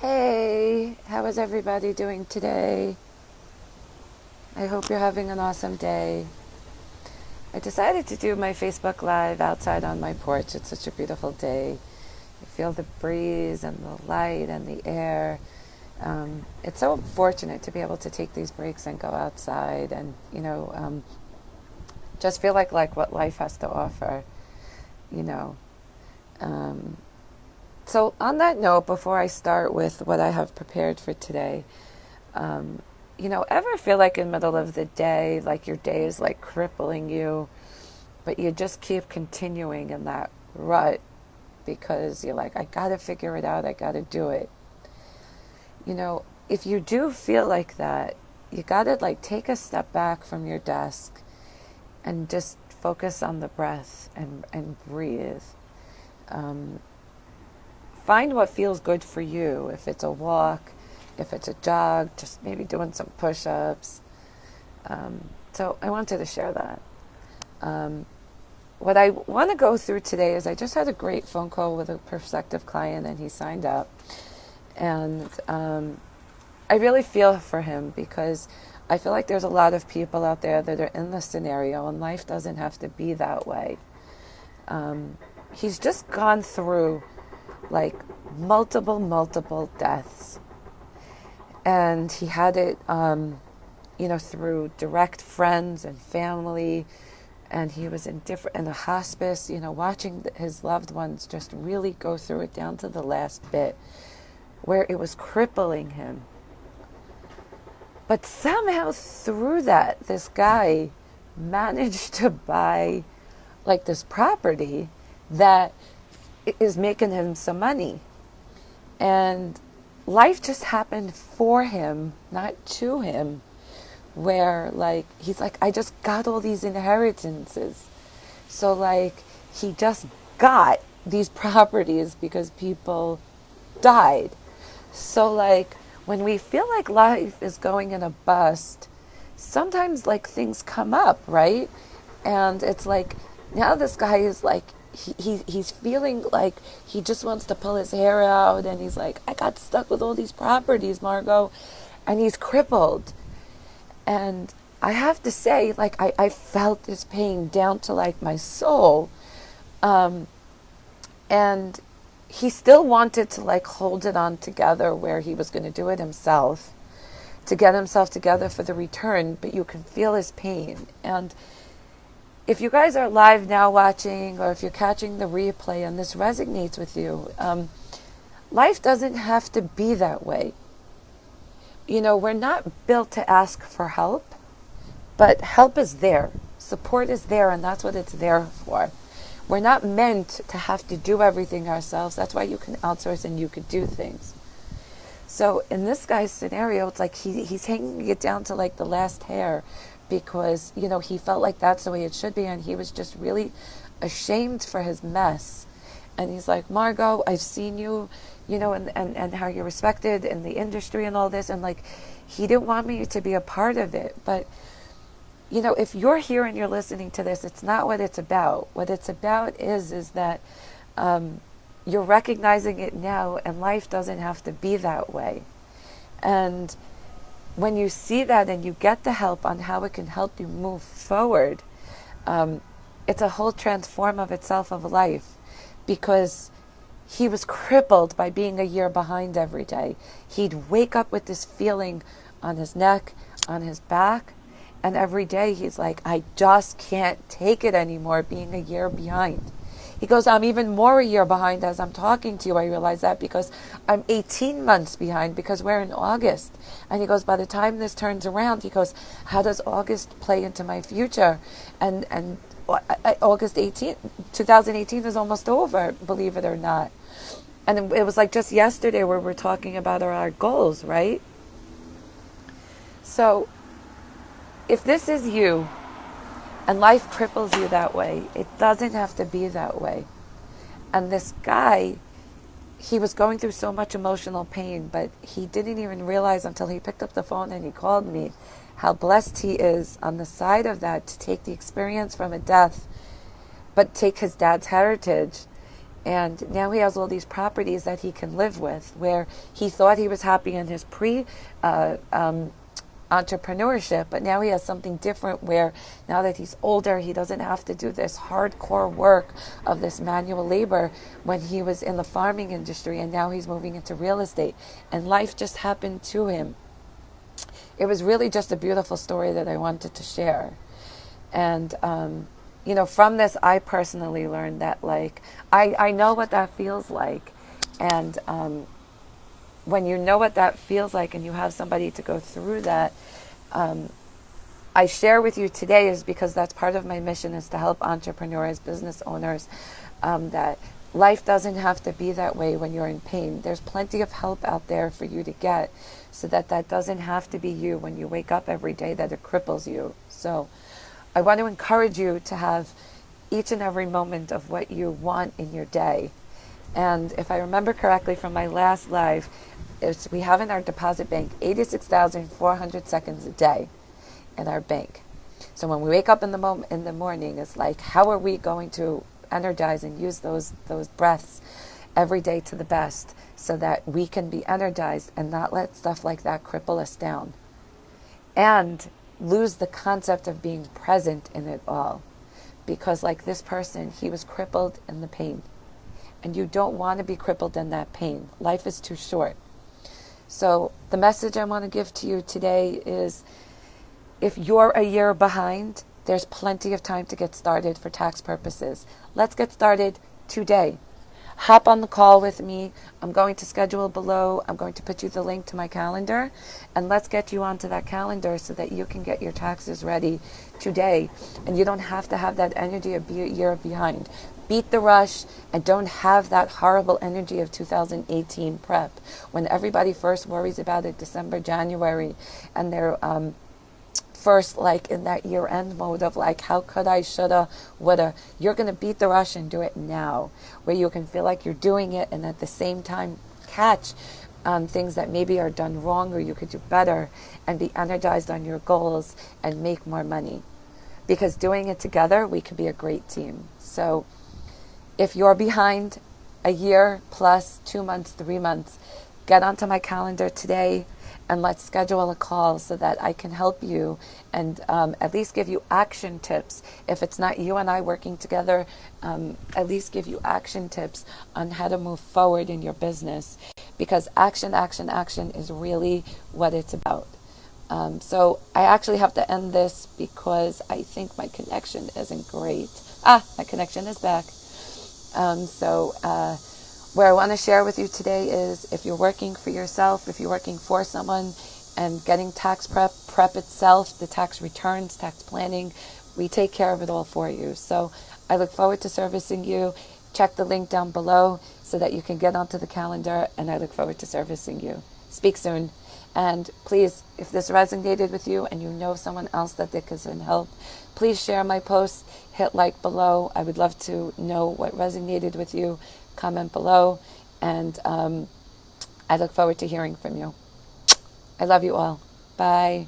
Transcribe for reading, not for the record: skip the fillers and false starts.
Hey, how is everybody doing today? I hope you're having an awesome day. I decided to do my Facebook Live outside on my porch. It's such a beautiful day. I feel the breeze and the light and the air. It's so fortunate to be able to take these breaks and go outside and, just feel like what life has to offer, you know. Um, so on that note, before I start with what I have prepared for today, Um, ever feel like in the middle of the day, like your day is like crippling you, but you just keep continuing in that rut because you're like, I gotta figure it out, I gotta do it. If you do feel like that, you gotta like take a step back from your desk and just focus on the breath and breathe. Um, Find what feels good for you. If it's a walk, if it's a jog, just maybe doing some push-ups. So I wanted to share that. Um, what I want to go through today is I just had a great phone call with a prospective client, and he signed up. And I really feel for him because I feel like there's a lot of people out there that are in this scenario, and life doesn't have to be that way. He's just gone through like multiple deaths. And he had it, through direct friends and family. And he was in a hospice, watching his loved ones just really go through it down to the last bit, where it was crippling him. But somehow through that, this guy managed to buy like this property that is making him some money. And life just happened for him, not to him, where like he's like, I just got all these inheritances. So like he just got these properties because people died. So like when we feel like life is going in a bust, sometimes like things come up, right? And it's like now this guy is like he's feeling like he just wants to pull his hair out, and he's like, I got stuck with all these properties, Margot, and he's crippled. And I have to say, like, I felt this pain down to like my soul. And he still wanted to like hold it on together where he was going to do it himself, to get himself together for the return, but you can feel his pain. And if you guys are live now watching, or if you're catching the replay and this resonates with you, life doesn't have to be that way. We're not built to ask for help, but help is there. Support is there, and that's what it's there for. We're not meant to have to do everything ourselves. That's why you can outsource and you could do things. So in this guy's scenario, it's like he's hanging it down to like the last hair, because, he felt like that's the way it should be, and he was just really ashamed for his mess. And he's like, Margot, I've seen you, and how you're respected in the industry and all this, and like, he didn't want me to be a part of it. But, if you're here and you're listening to this, it's not what it's about. What it's about is that you're recognizing it now, and life doesn't have to be that way. And when you see that and you get the help on how it can help you move forward, it's a whole transform of itself of life, because he was crippled by being a year behind every day. He'd wake up with this feeling on his neck, on his back, and every day he's like, I just can't take it anymore being a year behind. He goes, I'm even more a year behind as I'm talking to you. I realize that because I'm 18 months behind, because we're in August. And he goes, by the time this turns around, he goes, how does August play into my future? And August 18th, 2018 is almost over, believe it or not. And it was like just yesterday where we're talking about our goals, right? So if this is you, and life cripples you that way, it doesn't have to be that way. And this guy, he was going through so much emotional pain, but he didn't even realize until he picked up the phone and he called me how blessed he is on the side of that to take the experience from a death, but take his dad's heritage And now he has all these properties that he can live with, where he thought he was happy in his entrepreneurship, but now he has something different where now that he's older, he doesn't have to do this hardcore work of this manual labor when he was in the farming industry, and now he's moving into real estate, and life just happened to him. It was really just a beautiful story that I wanted to share. And from this, I personally learned that, like, I know what that feels like. And when you know what that feels like and you have somebody to go through that, I share with you today is because that's part of my mission, is to help entrepreneurs, business owners, that life doesn't have to be that way when you're in pain. There's plenty of help out there for you to get, so that doesn't have to be you when you wake up every day, that it cripples you. So I want to encourage you to have each and every moment of what you want in your day. And if I remember correctly from my last live, we have in our deposit bank 86,400 seconds a day in our bank. So when we wake up in the morning, it's like, how are we going to energize and use those breaths every day to the best, so that we can be energized and not let stuff like that cripple us down, and lose the concept of being present in it all. Because like this person, he was crippled in the pain, and you don't want to be crippled in that pain. Life is too short. So the message I want to give to you today is, if you're a year behind, there's plenty of time to get started for tax purposes. Let's get started today. Hop on the call with me. I'm going to schedule below. I'm going to put you the link to my calendar, and let's get you onto that calendar so that you can get your taxes ready today, and you don't have to have that energy of a year behind. Beat the rush, and don't have that horrible energy of 2018 prep, when everybody first worries about it December, January, and they're first like in that year-end mode of like, how could I, shoulda, woulda. You're going to beat the rush and do it now, where you can feel like you're doing it, and at the same time catch things that maybe are done wrong or you could do better, and be energized on your goals and make more money. Because doing it together, we can be a great team. So if you're behind a year plus 2 months, 3 months, get onto my calendar today, and let's schedule a call so that I can help you and at least give you action tips. If it's not you and I working together, at least give you action tips on how to move forward in your business. Because action is really what it's about. So I actually have to end this because I think my connection isn't great. My connection is back. Where I want to share with you today is, if you're working for yourself, if you're working for someone, and getting tax prep itself, the tax returns, tax planning, we take care of it all for you. So I look forward to servicing you. Check the link down below so that you can get onto the calendar, and I look forward to servicing you. Speak soon. And please, if this resonated with you and you know someone else that they can help, please share my post, hit like below. I would love to know what resonated with you. Comment below, and I look forward to hearing from you. I love you all. Bye.